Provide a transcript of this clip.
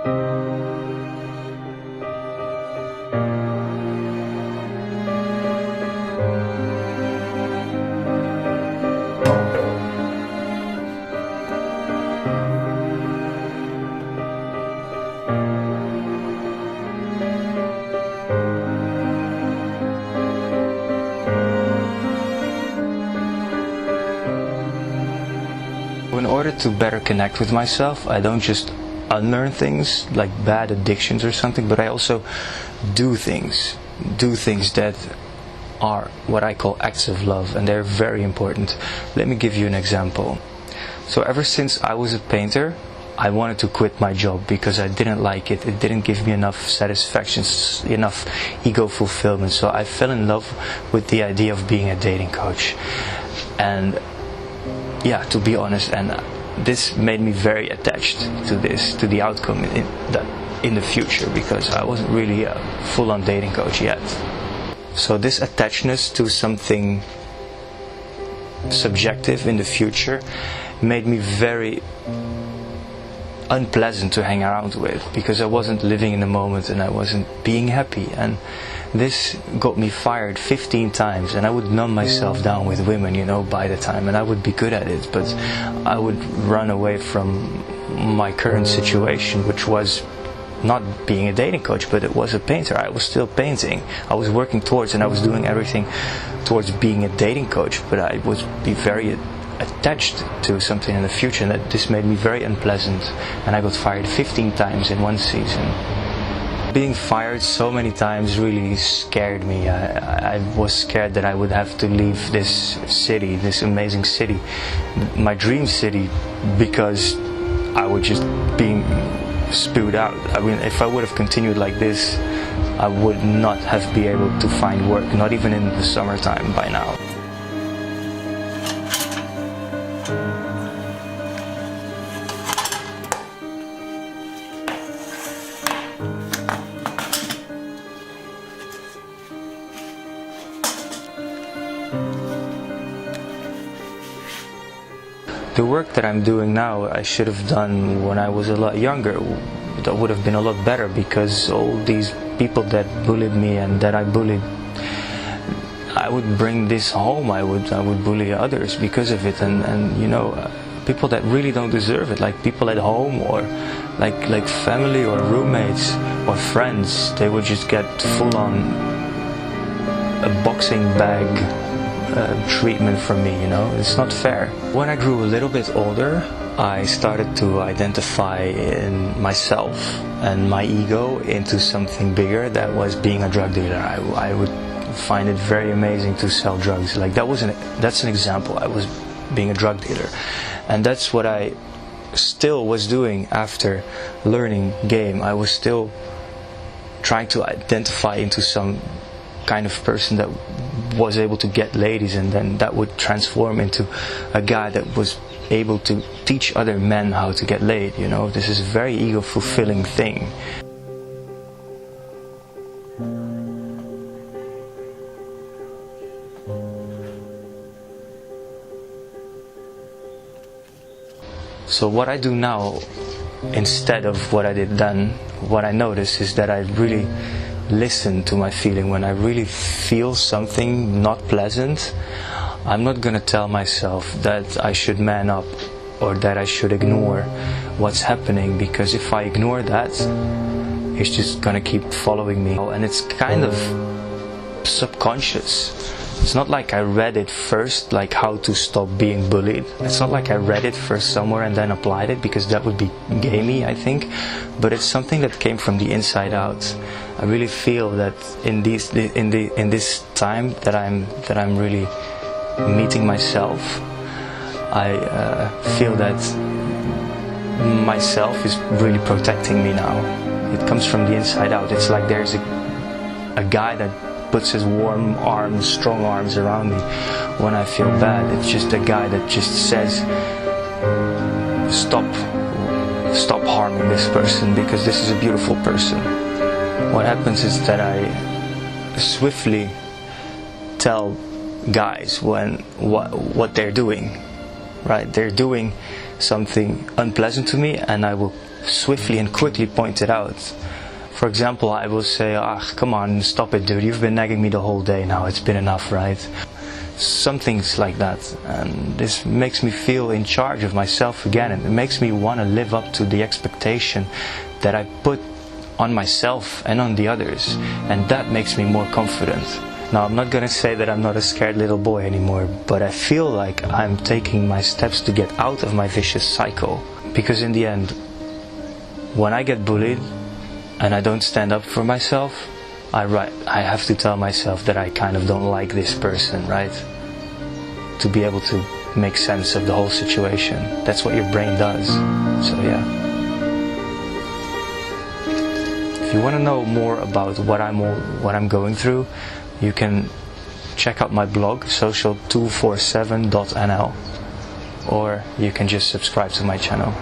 In order to better connect with myself, I don't just unlearn things like bad addictions or something, but I also do things that are what I call acts of love, and they're very important. Let me give you an example. So ever since I was a painter, I wanted to quit my job because I didn't like it. It didn't give me enough satisfaction, enough ego fulfillment. So I fell in love with the idea of being a dating coach. And yeah, to be honest, and this made me very attached to this, to the outcome in the future, because I wasn't really a full-on dating coach yet. So this attachedness to something subjective in the future made me very unpleasant to hang around with, because I wasn't living in the moment and I wasn't being happy. And this got me fired 15 times, and I would numb myself down with women, you know, by the time, and I would be good at it, but I would run away from my current situation, which was not being a dating coach, but it was a painter. I was still painting. I was working towards, and I was doing everything towards being a dating coach, but I would be very attached to something in the future, and that this made me very unpleasant, and I got fired 15 times in one season. Being fired so many times really scared me. I was scared that I would have to leave this city, this amazing city, my dream city, because I would just be spewed out. I mean, if I would have continued like this, I would not have been able to find work, not even in the summertime by now. The work that I'm doing now, I should have done when I was a lot younger. That would have been a lot better, because all these people that bullied me and that I bullied, I would bring this home. I would bully others because of it, and you know, people that really don't deserve it, like people at home, or like family or roommates or friends. They would just get full on a boxing bag treatment from me, you know. It's not fair. When I grew a little bit older, I started to identify in myself and my ego into something bigger, that was being a drug dealer. I would find it very amazing to sell drugs. Like that's an example. I was being a drug dealer, and that's what I still was doing after learning game. I was still trying to identify into some kind of person that was able to get ladies, and then that would transform into a guy that was able to teach other men how to get laid, you know. This is a very ego-fulfilling thing. So what I do now, instead of what I did then, what I notice is that I really listen to my feeling. When I really feel something not pleasant, I'm not gonna tell myself that I should man up or that I should ignore what's happening, because if I ignore that, it's just gonna keep following me. And it's kind of subconscious. It's not like I read it first, like how to stop being bullied. It's not like I read it first somewhere and then applied it, because that would be gamey, I think. But it's something that came from the inside out. I really feel that in this time that I'm really meeting myself, I feel that myself is really protecting me now. It comes from the inside out. It's like there's a guy that puts his warm arms, strong arms around me when I feel bad. It's just a guy that just says, stop harming this person, because this is a beautiful person. What happens is that I swiftly tell guys what they're doing, right? They're doing something unpleasant to me, and I will swiftly and quickly point it out. For example, I will say, come on, stop it, dude, you've been nagging me the whole day now, it's been enough, right? Some things like that, and this makes me feel in charge of myself again, and it makes me want to live up to the expectation that I put on myself and on the others, and that makes me more confident. Now, I'm not gonna say that I'm not a scared little boy anymore, but I feel like I'm taking my steps to get out of my vicious cycle, because in the end, when I get bullied and I don't stand up for myself, I have to tell myself that I kind of don't like this person, right? To be able to make sense of the whole situation. That's what your brain does. So yeah. If you want to know more about what I'm going through, you can check out my blog, social247.nl, or you can just subscribe to my channel.